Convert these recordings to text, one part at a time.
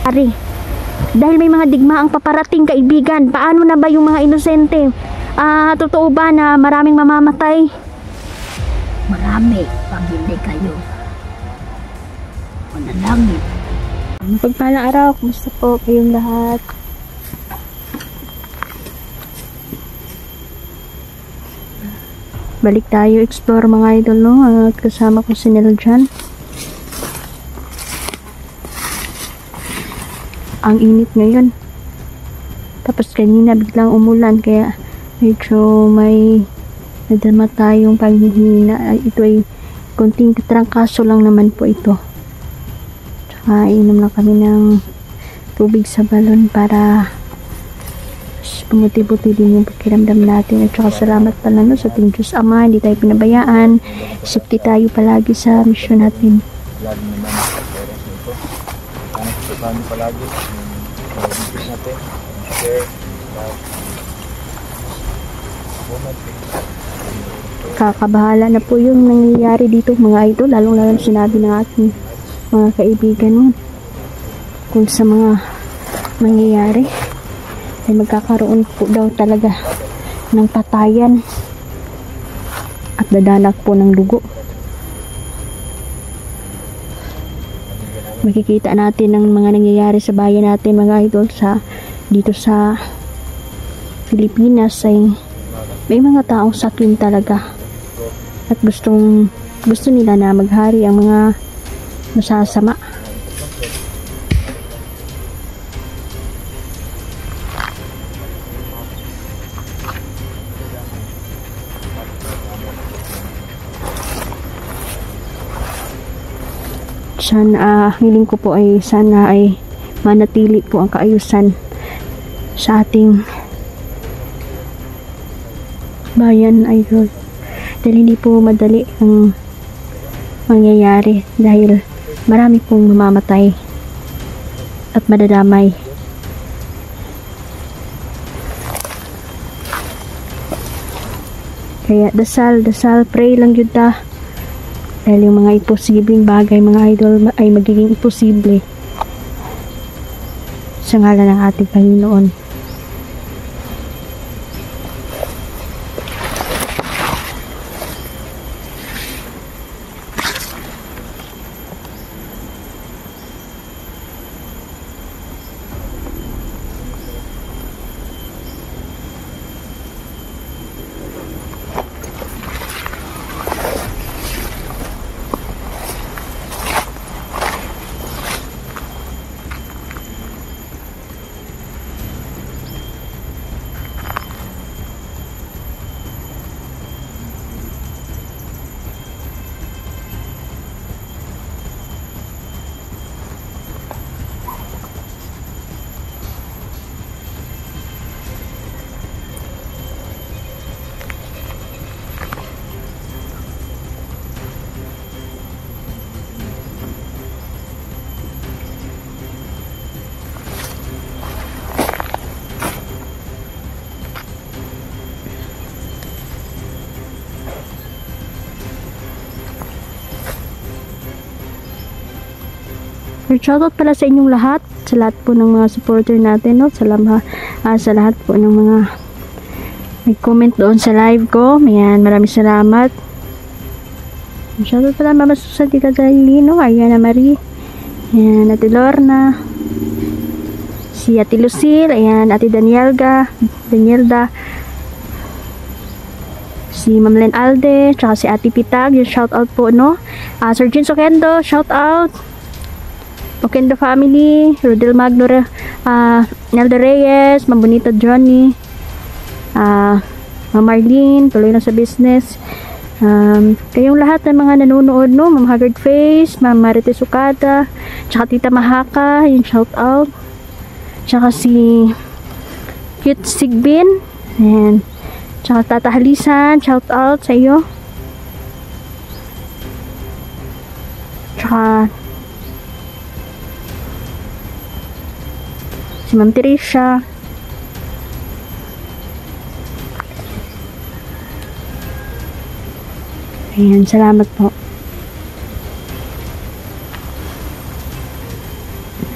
nangyayari. Dahil may mga digmaang paparating, kaibigan. Paano na ba yung mga inosente? Totoo ba na maraming mamamatay? Marami pag hindi kayo manalangin. Pagpalang araw, kumusta po kayong lahat? Balik tayo explore mga idol, no? At kasama ko si Nel dyan. Ang init ngayon. Tapos kanina biglang umulan, kaya medyo may nadama tayong paghihina. Ito ay konting katrangkaso lang naman po ito. Tsaka inom lang kami ng tubig sa balon para pumuti-puti din yung pakiramdam natin. At saka salamat pala, no, sa ating Diyos Ama, hindi tayo pinabayaan. Safety tayo palagi sa mission natin. Lagi naman sa parents nito. Kami palagi yung natin. Share. Kakabahala na po yung nangyayari dito mga idol, lalong-lalong sinabi ng ating mga kaibigan mo kung sa mga mangyayari ay magkakaroon po daw talaga ng patayan at dadanak po ng dugo. Makikita natin ang mga nangyayari sa bayan natin mga idol, dito sa Pilipinas ay may mga taong sakim talaga at gusto nila na maghari ang mga masasama. Hiling ko po ay sana ay manatili po ang kaayusan sa ating bayan idol. Dahil hindi po madali ang mangyayari dahil marami pong mamamatay at madadamay. Kaya dasal, pray lang yun ta. Dahil yung mga imposibleng bagay mga idol ay magiging imposible sa ngalan ng ating Panginoon. Shoutout pala sa inyong lahat, sa lahat po ng mga supporter natin, no? Sa lahat po ng mga nag-comment doon sa live ko. Ayan, maraming salamat. Shoutout pala Mama Susan, Tita Dalino, Ariana Marie, ayan, Ate Lorna, si Ate Lucille, ayan, Ate Danielda, si Ma'am Len Alde, tsaka si Ate Pitag, yung shoutout po, no? Sir Jin Sokendo, shoutout. Okendo family, Rodel Magno, Nelda Reyes, Ma'am Bonita Johnny, Ma'am Marlene, tuloy na sa business. Kayong lahat ng mga nanonood, no? Ma'am Haggard Face, Ma'am Marites Ukada, tsaka Tita Mahaka, yung shout out. Tsaka si Cute Sigbin, and tsaka Tata Halisan, shout out sa iyo. Tsaka si Ma'am Teresa. Ayan, salamat po.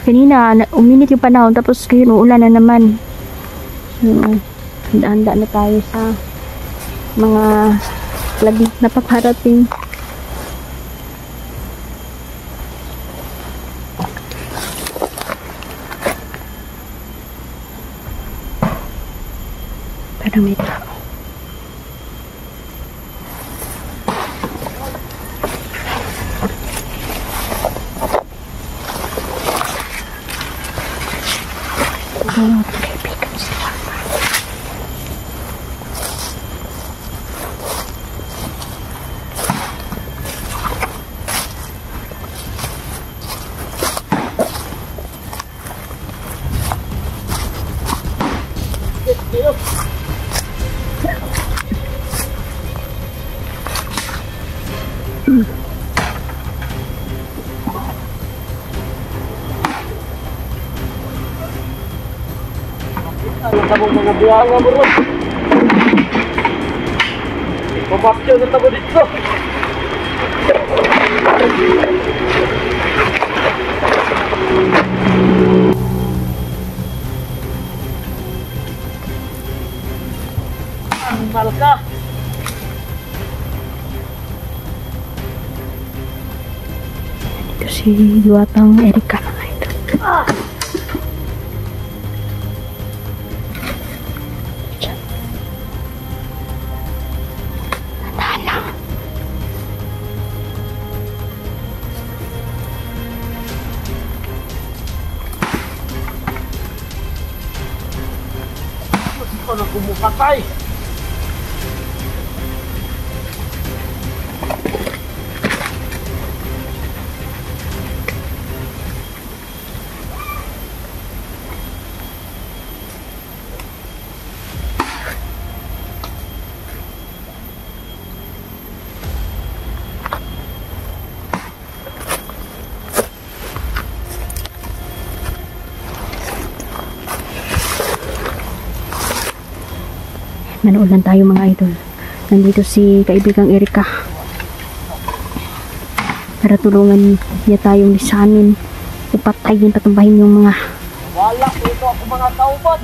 Kanina, uminit yung panahon, tapos ngayon uulan na naman. Handa-handa na tayo sa mga lagi na paparating. Parang may tao. Oh, kaibigan sila. Ano sa mga buwanga mo ron? Pumapyo na tabo dito. Ang malaka. Ito si Diwatang Erika mga ito. Ito na kumupatay. Manood lang tayo mga idol. Nandito si kaibigang Erika. Para tulungan niya tayong lisanin. Ipatayin, patumbahin yung mga Wala ito ako mga kauban.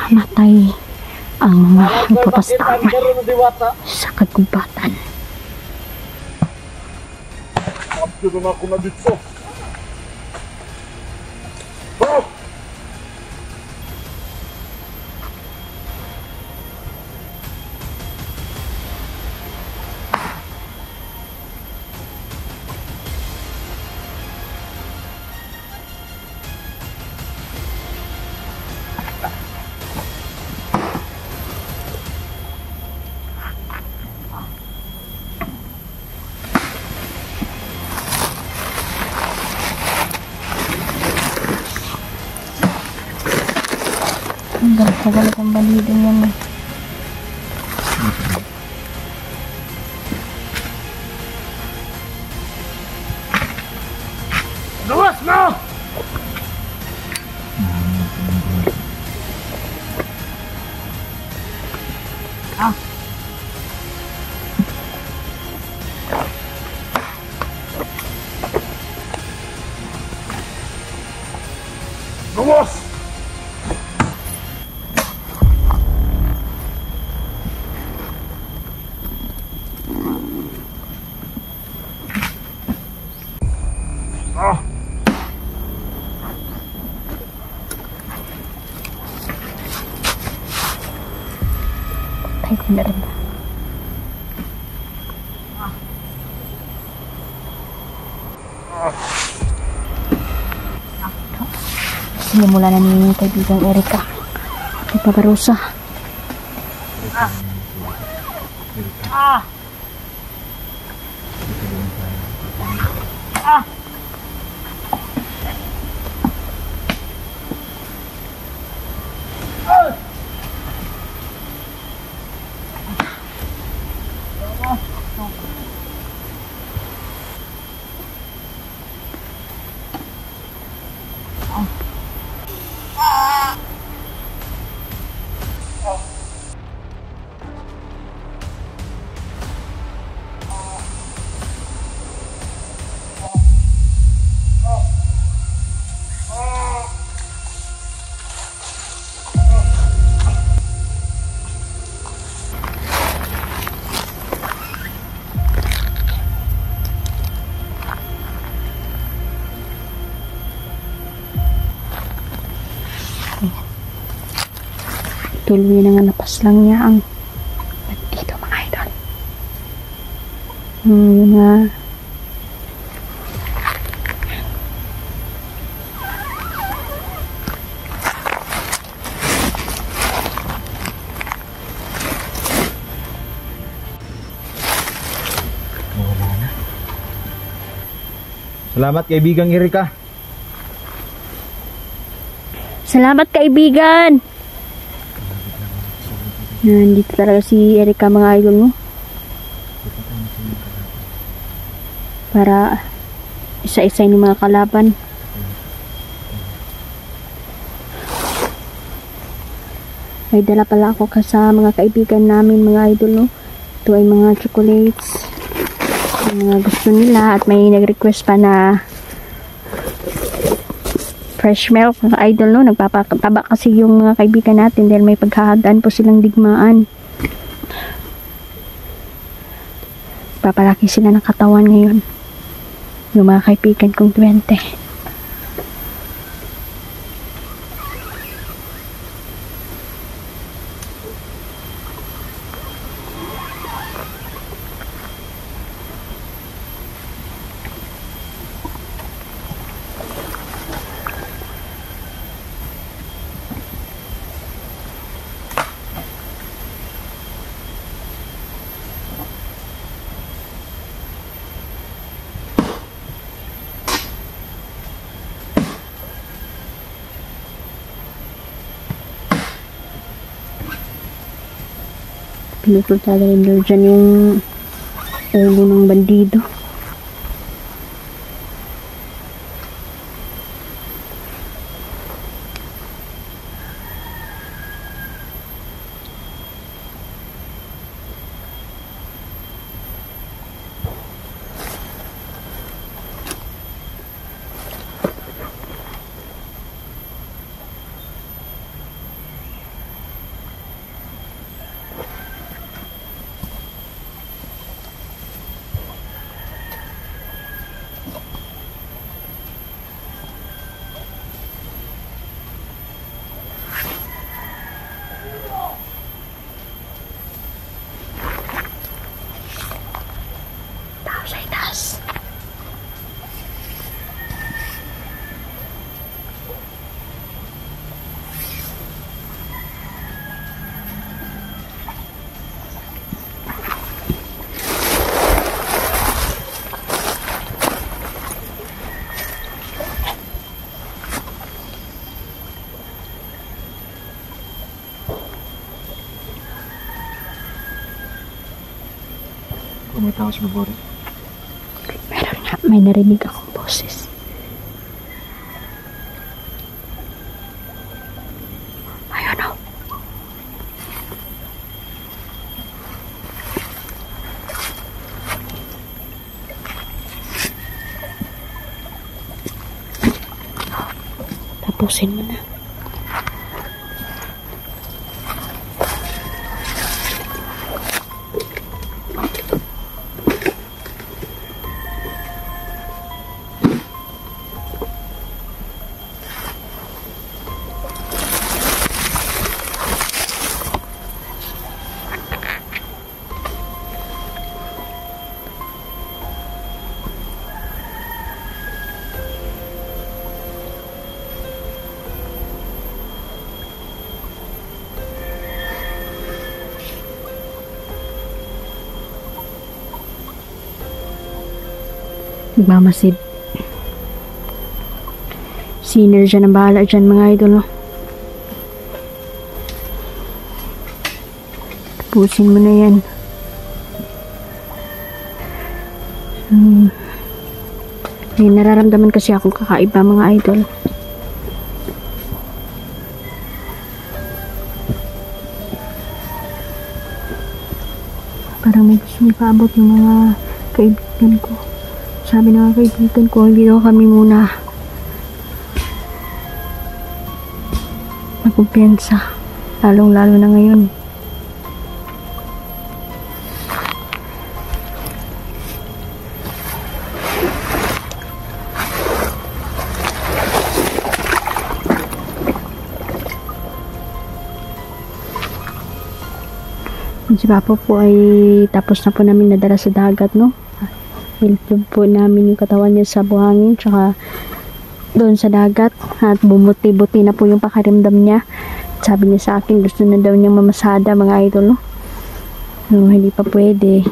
mamatay ang mga nagpapastaman Karon na diwata. sa kagubatan. Abdo na ako na dito. Oh! Hanggang tagal kong balidin yan eh. Luwas mo! Luwas! Ah! Tayo ko na rin ba? Sinimula na ni kaibigang Erika. Nagpaparusa. Tuloy na nga napas lang niya ang dito mga idol. Yun nga. Wala na. Salamat kaibigang Erika. Salamat kaibigan! Nandito talaga si Erika mga idol mo. Para isa-isa yung mga kalaban. May dala pala ako sa mga kaibigan namin mga idol no. Ito ay mga chocolates. Yung mga gusto nila at may nag-request pa na fresh milk mga idol no. Nagpapataba kasi yung mga kaibigan natin dahil may paghahandaan po silang digmaan. Papalaki sila ng katawan ngayon. Yung mga kaibigan kong 20. Pinutol talaga rin dyan yung ulo ng bandido. May tao sa bubore. Meron nga, may narinig akong boses. Ayun o. Tapusin mo na. Nagmamasid. Sinner dyan ang bahala dyan mga idol. No? Tapusin mo na yan. May nararamdaman kasi akong kakaiba mga idol. Parang may gusto ipaabot yung mga kaibigan ko. Sabi ng mga kaibigan ko, hindi daw kami muna magkumpiyansa. Lalong-lalo na ngayon. Si Papa po ay tapos na po namin nadala sa dagat, no? Nilipid po namin yung katawan niya sa buhangin, tsaka doon sa dagat. At bumuti-buti na po yung pakiramdam niya. Sabi niya sa akin, gusto na daw niyang mamasada, mga idol, no? No, hindi pa pwede.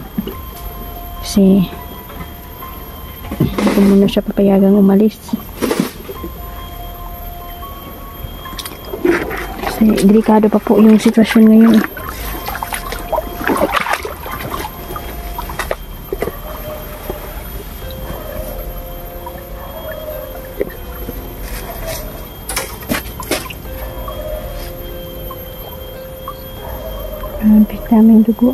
Kasi, hindi ko muna siya papayagang umalis. Kasi, delikado pa po yung sitwasyon ngayon. Daming dugo.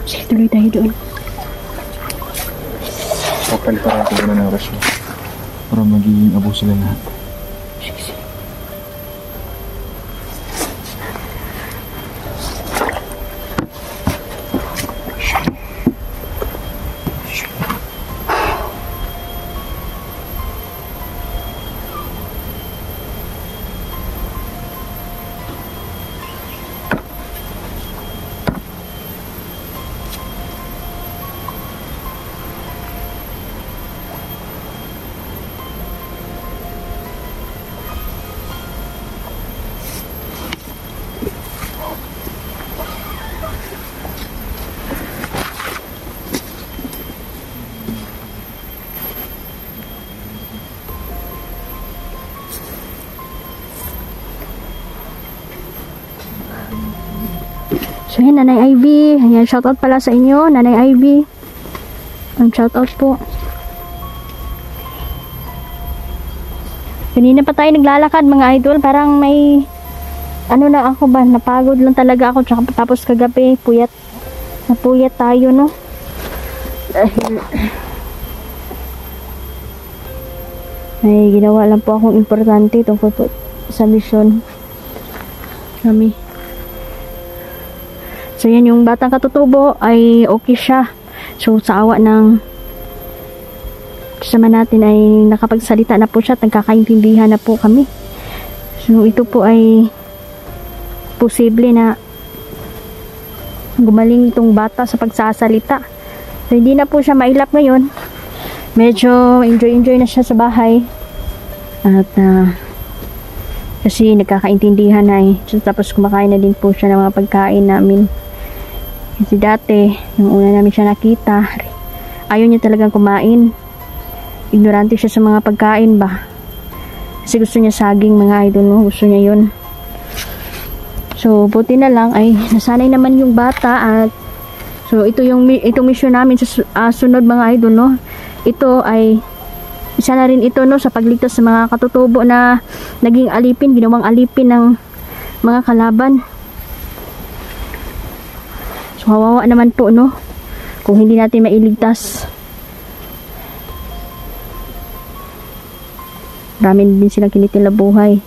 Sige, tuloy tayo doon. Papalitan natin muna ng rasyon para magiging abo sila lahat. So yun, Nanay Ivy. Ayan, shoutout pala sa inyo, Nanay Ivy. Ang shoutout po. Kanina pa tayo naglalakad, mga idol. Parang may, ano na ako ba, napagod lang talaga ako. Tsaka tapos kagabi, napuyat tayo, no? Dahil, ay ginawa lang po akong importante tungkol po sa mission kami. So yan, yung batang katutubo ay okay siya. So sa awa ng kasama natin ay nakapagsalita na po siya at nagkakaintindihan na po kami. So ito po ay posible na gumaling itong bata sa pagsasalita. So hindi na po siya mailap ngayon. Medyo enjoy na siya sa bahay. At kasi nagkakaintindihan na eh. So, tapos kumakain na din po siya ng mga pagkain namin. Kasi dati, nung una namin siya nakita, ayaw niya talagang kumain. Ignorante siya sa mga pagkain ba. Kasi gusto niya saging, mga idol, no? Gusto niya yun. So, buti na lang ay nasanay naman yung bata at so, itong mission namin sa sunod, mga idol, no? Ito ay isa na rin ito, no, sa pagligtas sa mga katutubo na naging alipin, ginawang alipin ng mga kalaban. So, kawawa naman po, no, kung hindi natin mailigtas. Marami din silang kinitil na buhay.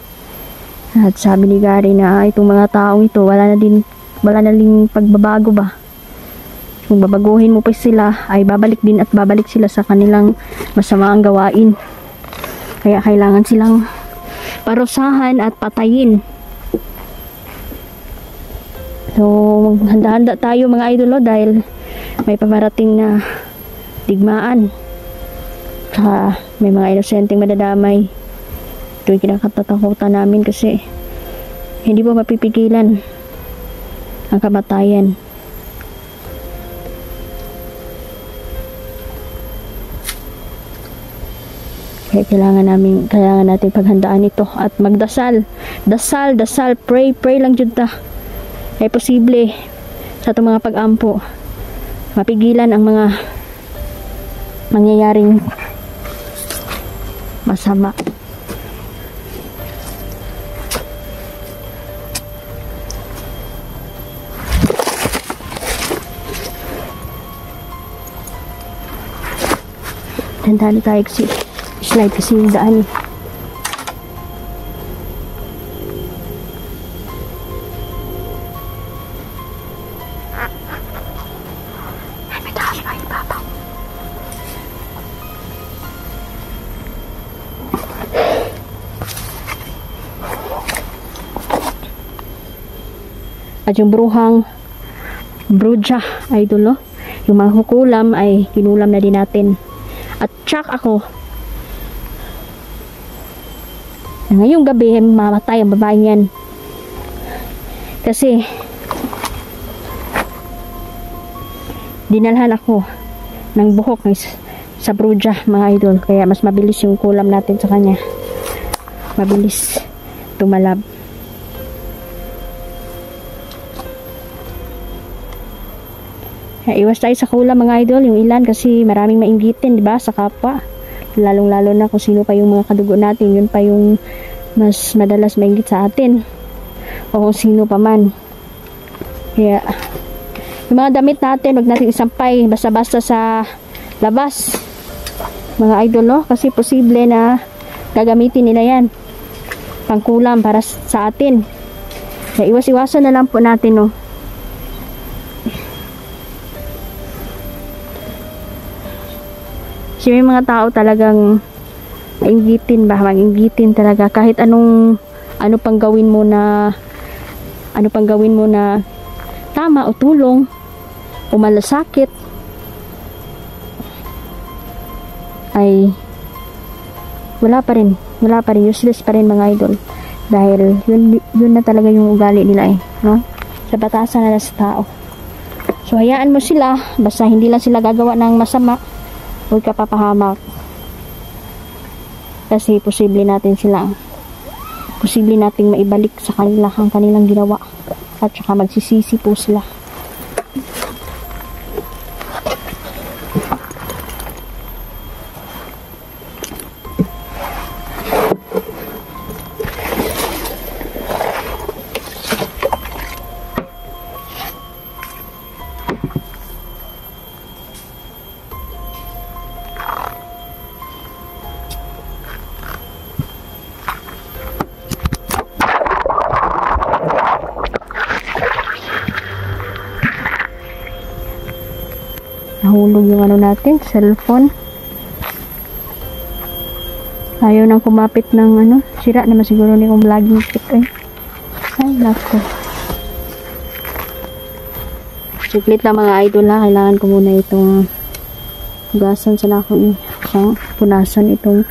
At sabi ni Gary na itong mga taong ito, wala na din pagbabago ba. Kung babaguhin mo pa sila, ay babalik din at babalik sila sa kanilang masamaang gawain. Kaya kailangan silang parusahan at patayin. So, handa-handa tayo, mga idolo, dahil may pamarating na digmaan. Saka may mga inosenteng madadamay. Ito yung kinakatatakutan namin kasi hindi po mapipigilan ang kamatayan. Kaya kailangan natin paghandaan ito at magdasal. Dasal, pray lang jud ta. Ay posible sa itong mga pag-ampo mapigilan ang mga mangyayaring masama. Tandaan tayo kasi slide kasi yung daan. At yung bruhang bruja, idol, no? Yung mga kukulam ay kinulam na din natin. At tsak ako, ngayong gabi mamatay ang babaeng yan. Kasi dinalhan ako ng buhok sa bruja, mga idol. Kaya mas mabilis yung kulam natin sa kanya. Mabilis tumalab. Kaya iwas tayo sa kulam, mga idol, yung ilan, kasi maraming mainggitin, di ba, sa kapwa. Lalong lalo na kung sino pa yung mga kadugo natin, yun pa yung mas madalas mainggit sa atin. O kung sino pa man. Kaya yung mga damit natin, wag natin isampay basta-basta sa labas, mga idol, no? Kasi posible na gagamitin nila yan pangkulam para sa atin. Kaya iwas-iwasan na lang po natin, no? Kasi may mga tao talagang mainggitin ba, mainggitin talaga kahit ano pang gawin mo na tama o tulong o malasakit ay wala pa rin, useless pa rin, mga idol, dahil yun na talaga yung ugali nila, no? Sa batasan na sa tao. So hayaan mo sila, basta hindi lang sila gagawa ng masama, huwag ka papahamak, kasi posible nating maibalik sa kanila ang kanilang ginawa, at saka magsisisi po sila. Nahulog yung natin, cellphone. Ayaw nang kumapit ng sira naman siguro ni kong vlogging kit, ay nako. Siklit lang, mga idol, ha. Kailangan ko muna itong hugasan sa nako ni punasan itong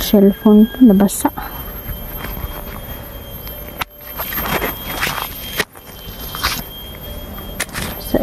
cellphone ko, nabasa. Sa